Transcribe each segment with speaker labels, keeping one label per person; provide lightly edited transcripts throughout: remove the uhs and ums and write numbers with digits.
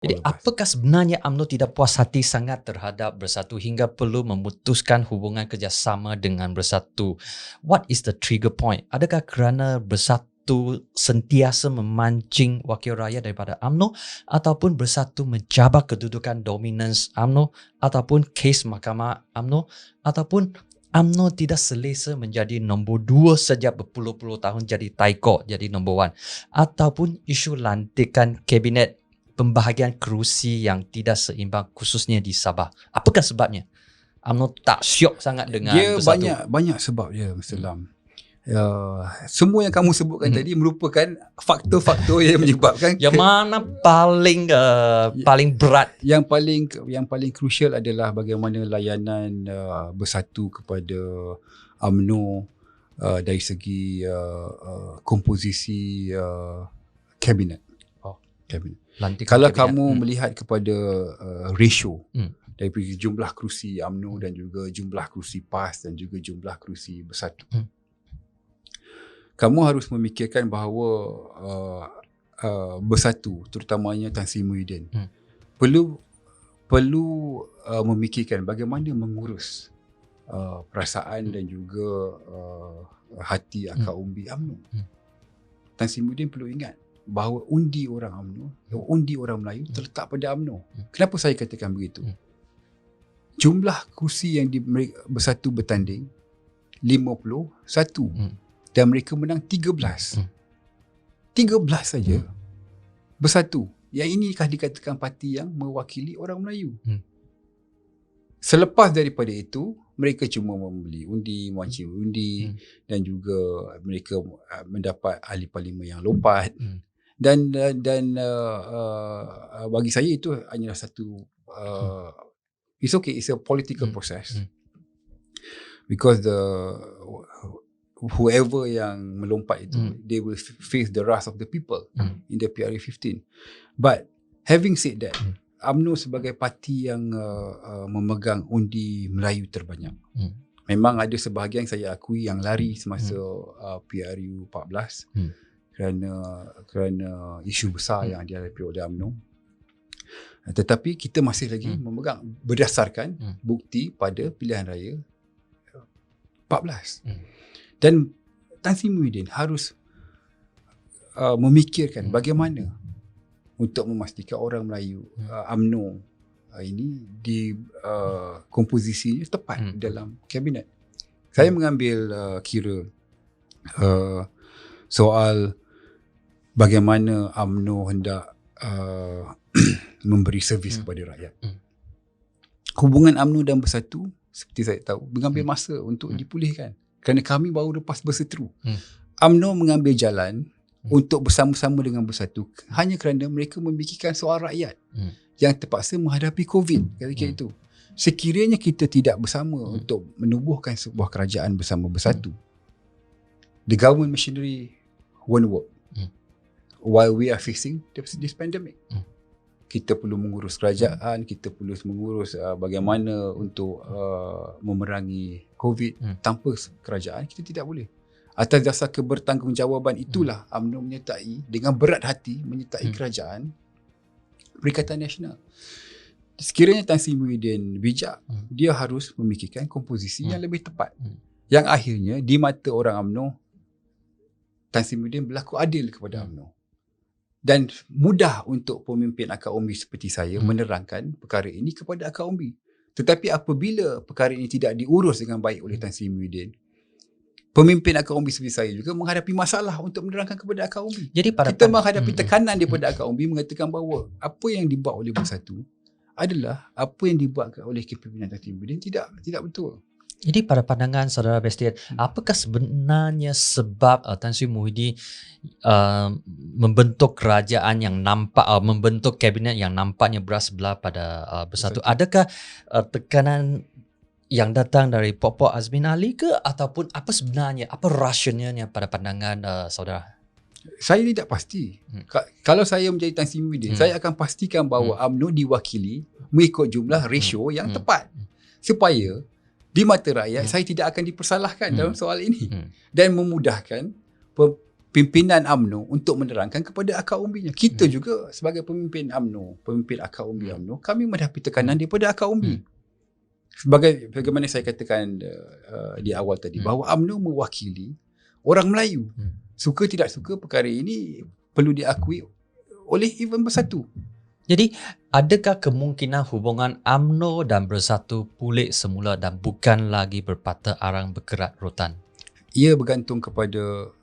Speaker 1: Jadi
Speaker 2: all of us.
Speaker 1: apakah sebenarnya UMNO tidak puas hati sangat terhadap Bersatu hingga perlu memutuskan hubungan kerjasama dengan Bersatu? What is the trigger point? Adakah kerana Bersatu sentiasa memancing wakil rakyat daripada UMNO ataupun Bersatu mencabar kedudukan dominans UMNO ataupun kes mahkamah UMNO ataupun UMNO tidak selesa menjadi nombor 2 sejak berpuluh-puluh tahun jadi taikor, jadi nombor 1 ataupun isu lantikan kabinet pembahagian kerusi yang tidak seimbang khususnya di Sabah. Apakah sebabnya? UMNO tak syok sangat dengan
Speaker 2: Dia
Speaker 1: Bersatu.
Speaker 2: banyak sebab dia, Mr. Lam. Semua yang kamu sebutkan tadi merupakan faktor-faktor yang menyebabkan
Speaker 1: Yang mana paling berat?
Speaker 2: yang paling crucial adalah bagaimana layanan Bersatu kepada UMNO dari segi komposisi kabinet. Kabinet. Kalau kamu melihat kepada ratio dari jumlah kerusi UMNO dan juga jumlah kerusi PAS dan juga jumlah kerusi Bersatu, kamu harus memikirkan bahawa Bersatu, terutamanya Tan Sri Muhyiddin, perlu memikirkan bagaimana mengurus perasaan dan juga hati akar umbi UMNO. Tan Sri Muhyiddin perlu ingat bahawa undi orang UMNO, undi orang Melayu terletak pada UMNO. Kenapa saya katakan begitu? Jumlah kursi yang Bersatu bertanding 51 dan mereka menang 13. 13 saja. Bersatu. Yang inikah dikatakan parti yang mewakili orang Melayu. Selepas daripada itu, mereka cuma membeli undi, mewancing undi dan juga mereka mendapat ahli parlimen yang lompat. Dan bagi saya itu hanyalah satu it's okay, it's a political process. Because whoever yang melompat itu, they will face the wrath of the people in the PRU 15. But having said that, UMNO sebagai parti yang memegang undi Melayu terbanyak. Memang ada sebahagian saya akui yang lari semasa PRU 14 kerana isu besar yang dihadapi oleh UMNO. Tetapi kita masih lagi memegang berdasarkan bukti pada pilihan raya 14. Dan Tan Sri Muhyiddin harus memikirkan bagaimana untuk memastikan orang Melayu UMNO ini di komposisinya tepat dalam kabinet. Saya mengambil kira soal bagaimana UMNO hendak memberi servis kepada rakyat. Hubungan UMNO dan Bersatu, seperti saya tahu, mengambil masa untuk dipulihkan. Kerana kami baru lepas berseteru. UMNO mengambil jalan untuk bersama-sama dengan Bersatu hanya kerana mereka memikirkan soal rakyat yang terpaksa menghadapi COVID ketika itu. Sekiranya kita tidak bersama untuk menubuhkan sebuah kerajaan bersama Bersatu, the government machinery won't work. While we are facing this pandemic, kita perlu mengurus kerajaan, kita perlu mengurus bagaimana untuk memerangi COVID. Tanpa kerajaan kita tidak boleh. Atas dasar kebertanggungjawaban itulah UMNO menyertai dengan berat hati menyertai kerajaan Perikatan Nasional. Sekiranya Tan Sri Muhyiddin bijak, dia harus memikirkan komposisi yang lebih tepat. Yang akhirnya di mata orang UMNO, Tan Sri Muhyiddin berlaku adil kepada UMNO. Dan mudah untuk pemimpin akar umbi seperti saya menerangkan perkara ini kepada akar umbi. Tetapi apabila perkara ini tidak diurus dengan baik oleh Tan Sri Muhyiddin, pemimpin akar umbi seperti saya juga menghadapi masalah untuk menerangkan kepada akar umbi.
Speaker 1: Jadi
Speaker 2: kita menghadapi tekanan daripada akar umbi mengatakan bahawa apa yang dibuat oleh Bersatu adalah apa yang dibuat oleh kepimpinan Tan Sri Muhyiddin tidak betul.
Speaker 1: Jadi pada pandangan saudara Bastian, apakah sebenarnya sebab Tan Sri Muhyiddin membentuk kerajaan yang membentuk kabinet yang nampaknya bersebelah pada Bersatu? Adakah tekanan yang datang dari Pok Azmin Ali ke, ataupun apa sebenarnya, apa rasionalnya pada pandangan saudara?
Speaker 2: Saya tidak pasti. Kalau saya menjadi Tan Sri Muhyiddin, saya akan pastikan bahawa UMNO diwakili mengikut jumlah ratio yang tepat. Supaya di mata rakyat saya tidak akan dipersalahkan dalam soal ini. Dan memudahkan pimpinan UMNO untuk menerangkan kepada akar umbinya. Kita juga sebagai pemimpin UMNO, pemimpin akar umbi UMNO, kami menghadapi tekanan daripada akar umbi. Bagaimana saya katakan di awal tadi, bahawa UMNO mewakili orang Melayu. Suka tidak suka, perkara ini perlu diakui oleh even Bersatu.
Speaker 1: Jadi, adakah kemungkinan hubungan UMNO dan Bersatu pulih semula dan bukan lagi berpatah arang berkerat rotan?
Speaker 2: Ia bergantung kepada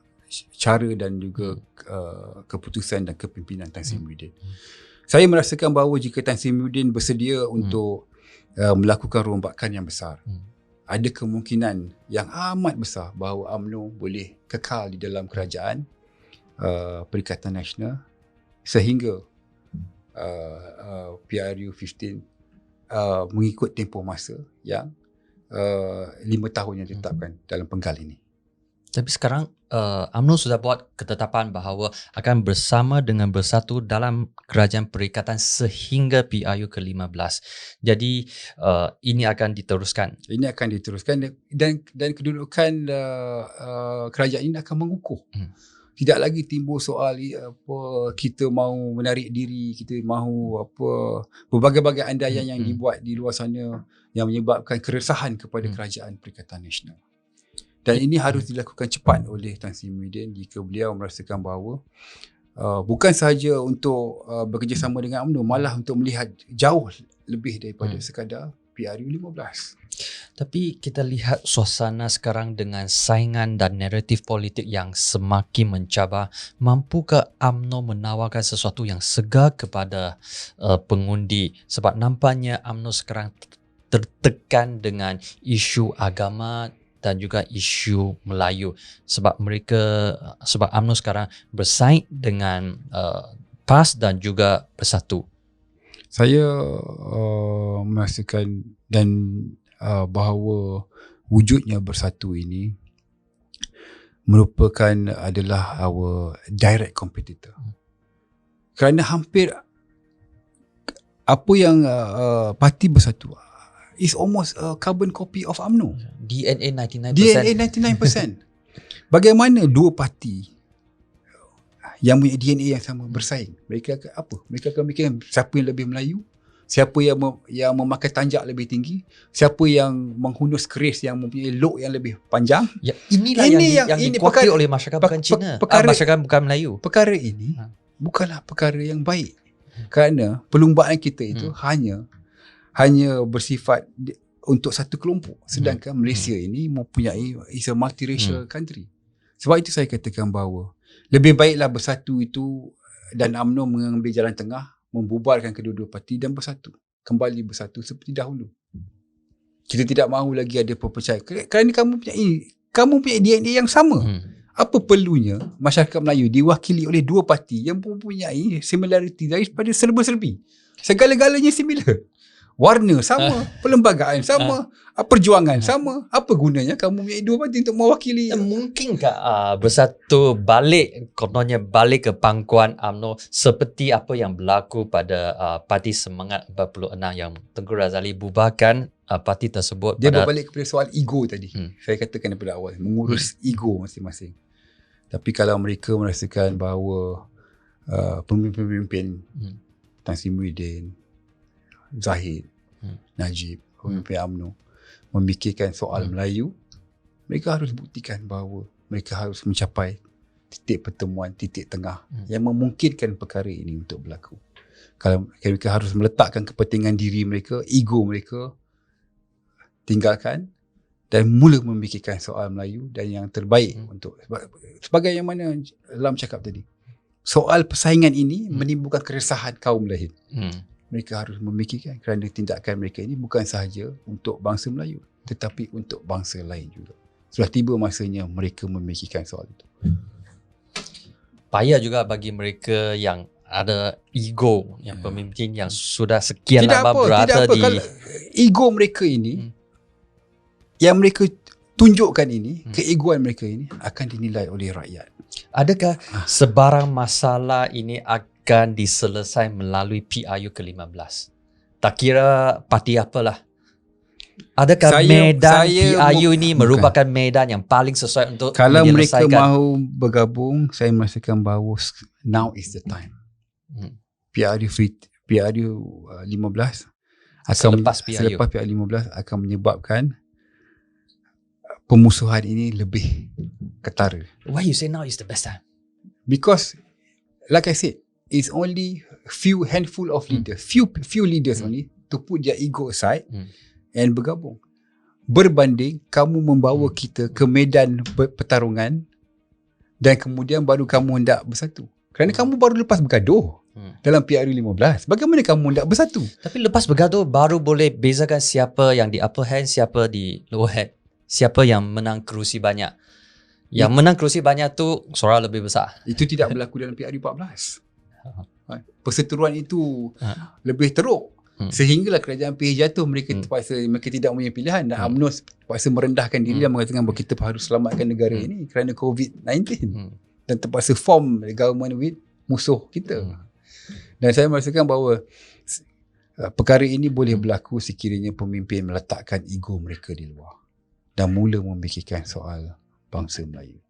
Speaker 2: cara dan juga keputusan dan kepimpinan Tan Sri Muhyiddin. Saya merasakan bahawa jika Tan Sri Muhyiddin bersedia untuk melakukan rombakan yang besar, ada kemungkinan yang amat besar bahawa UMNO boleh kekal di dalam kerajaan Perikatan Nasional sehingga PRU 15 mengikut tempoh masa yang 5 tahun yang ditetapkan dalam penggal ini.
Speaker 1: Tapi sekarang UMNO sudah buat ketetapan bahawa akan bersama dengan Bersatu dalam kerajaan perikatan sehingga PRU ke-15. Jadi ini akan diteruskan.
Speaker 2: Ini akan diteruskan dan kedudukan kerajaan ini akan mengukuh. Tidak lagi timbul soal kita mahu menarik diri, kita mahu berbagai-bagai andaian yang dibuat di luar sana yang menyebabkan keresahan kepada kerajaan Perikatan Nasional. Dan ini harus dilakukan cepat oleh Tan Sri Muhyiddin jika beliau merasakan bahawa bukan sahaja untuk bekerjasama dengan UMNO, malah untuk melihat jauh lebih daripada sekadar PRU 15.
Speaker 1: Tapi kita lihat suasana sekarang dengan saingan dan naratif politik yang semakin mencabar. Mampukah UMNO menawarkan sesuatu yang segar kepada pengundi? Sebab nampaknya UMNO sekarang tertekan dengan isu agama dan juga isu Melayu. Sebab UMNO sekarang bersaing dengan PAS dan juga Bersatu.
Speaker 2: Saya merasakan dan bahawa wujudnya Bersatu ini merupakan adalah our direct competitor. Kerana hampir apa yang parti Bersatu is almost a carbon copy of UMNO.
Speaker 1: DNA 99%.
Speaker 2: DNA 99%. Bagaimana dua parti yang punya DNA yang sama bersaing? Mereka akan apa? Mereka akan mikir siapa yang lebih Melayu, siapa yang memakai tanjak lebih tinggi, siapa yang menghunus keris yang mempunyai look yang lebih panjang.
Speaker 1: Ya, inilah yang dikuasai oleh masyarakat bukan Cina, masyarakat bukan Melayu.
Speaker 2: Perkara ini bukanlah perkara yang baik. Kerana perlumbaan kita itu hanya bersifat untuk satu kelompok, sedangkan Malaysia ini mempunyai is a multiracial country. Sebab itu saya katakan bahawa lebih baiklah Bersatu itu dan UMNO mengambil jalan tengah, membubarkan kedua-dua parti dan bersatu. Kembali bersatu seperti dahulu. Kita tidak mahu lagi ada perpecahan. Kerana kamu punya DNA yang sama. Apa perlunya masyarakat Melayu diwakili oleh dua parti yang mempunyai similarity daripada serba-serbi. Segala-galanya similar. Warna sama, perlembagaan sama, perjuangan sama. Apa gunanya kamu punya dua parti untuk mewakili?
Speaker 1: Mungkinkah Bersatu kononnya balik ke pangkuan UMNO seperti apa yang berlaku pada Parti Semangat 46 yang Tengku Razali bubarkan parti tersebut?
Speaker 2: Dia berbalik kepada soal ego tadi. Saya katakan daripada awal, mengurus ego masing-masing. Tapi kalau mereka merasakan bahawa pemimpin-pemimpin Tan Sri Muhyiddin, Zahid, Najib, pemimpin UMNO memikirkan soal Melayu, mereka harus buktikan bahawa mereka harus mencapai titik pertemuan, titik tengah yang memungkinkan perkara ini untuk berlaku. Kalau mereka harus meletakkan kepentingan diri mereka, ego mereka, tinggalkan dan mula memikirkan soal Melayu dan yang terbaik untuk sebagai yang mana Lam cakap tadi. Soal persaingan ini menimbulkan keresahan kaum lain. Mereka harus memikirkan kerana tindakan mereka ini bukan sahaja untuk bangsa Melayu tetapi untuk bangsa lain juga. Sudah tiba masanya mereka memikirkan soal itu.
Speaker 1: Payah juga bagi mereka yang ada ego, yang pemimpin yang sudah sekian lama berada di...
Speaker 2: Kalau ego mereka ini, yang mereka tunjukkan ini, keegoan mereka ini akan dinilai oleh rakyat.
Speaker 1: Adakah sebarang masalah ini akan diselesaikan melalui PRU ke-15? Tak kira parti apalah. Adakah medan PRU ni
Speaker 2: bukan.
Speaker 1: merupakan medan yang paling sesuai untuk
Speaker 2: Kalau mereka
Speaker 1: menyelesaikan?
Speaker 2: mahu bergabung, saya merasakan bahawa now is the time. PRU 15
Speaker 1: Selepas PRU.
Speaker 2: selepas PRU 15 akan menyebabkan pemusuhan ini lebih ketara.
Speaker 1: Why you say now is the best time?
Speaker 2: Because like I said, it's only handful of leaders, few leaders only to put their ego aside and bergabung. Berbanding kamu membawa kita ke medan pertarungan dan kemudian baru kamu hendak bersatu. Kerana kamu baru lepas bergaduh dalam PRU 15. Bagaimana kamu hendak bersatu?
Speaker 1: Tapi lepas bergaduh baru boleh bezakan siapa yang di upper hand, siapa di lower hand. Siapa yang menang kerusi banyak. Yang menang kerusi banyak tu suara lebih besar.
Speaker 2: Itu tidak berlaku dalam PRU 14. Perseteruan itu lebih teruk. Sehinggalah kerajaan PH jatuh, mereka tidak punya pilihan dan UMNO terpaksa merendahkan diri dan mengatakan bahawa kita harus selamatkan negara ini kerana COVID-19 dan terpaksa form government with musuh kita. Dan saya merasakan bahawa perkara ini boleh berlaku sekiranya pemimpin meletakkan ego mereka di luar dan mula memikirkan soal bangsa Melayu.